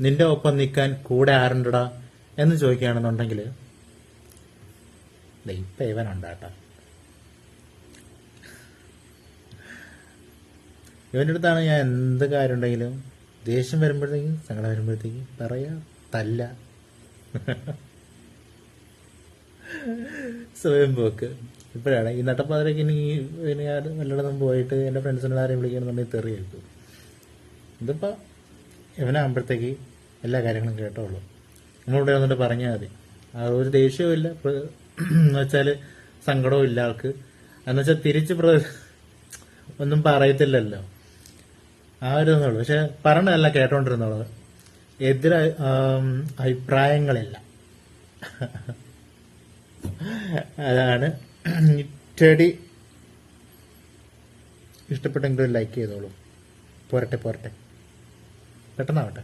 നിന്റെ ഒപ്പം നിൽക്കാൻ കൂടെ ആരുണ്ടടാ എന്ന് ചോദിക്കുകയാണെന്നുണ്ടെങ്കിൽ ഇപ്പൊ ഇവനുണ്ടാട്ടാ. ഇവൻ്റെ അടുത്താണ് ഞാൻ എന്ത് കാര്യം ഉണ്ടെങ്കിലും ദേഷ്യം വരുമ്പോഴത്തേക്കും സങ്കടം വരുമ്പോഴത്തേക്കും പറയാ തല്ല സ്വയം പോക്ക്. ഇപ്പോഴാണ് ഈ നട്ടപ്പാതിരക്ക് ഇനി വല്ലയിടത്തും പോയിട്ട് എൻ്റെ ഫ്രണ്ട്സിനെ ആരെയും വിളിക്കണമെന്നുണ്ടെങ്കിൽ തെറി കേൾക്കും. ഇതിപ്പോൾ ഇവനാകുമ്പോഴത്തേക്ക് എല്ലാ കാര്യങ്ങളും കേട്ടോളൂ. നമ്മളിവിടെ വന്നിട്ട് പറഞ്ഞാൽ മതി. ആ ഒരു ദേഷ്യവും ഇല്ല, എന്ന് വെച്ചാൽ സങ്കടവും ഇല്ല ആൾക്ക്. എന്നുവെച്ചാൽ തിരിച്ച് ഒന്നും പറയത്തില്ലല്ലോ, ആ ഒരു ഇതുള്ളൂ. പക്ഷെ പറഞ്ഞതല്ല കേട്ടോണ്ടിരുന്നുള്ളത്. എതിരെ അഭിപ്രായങ്ങളില്ല. അതാണ്. ടെഡി ഇഷ്ടപ്പെട്ടെങ്കിലും ലൈക്ക് ചെയ്തോളൂ. പോരട്ടെ പെട്ടെന്നാവട്ടെ.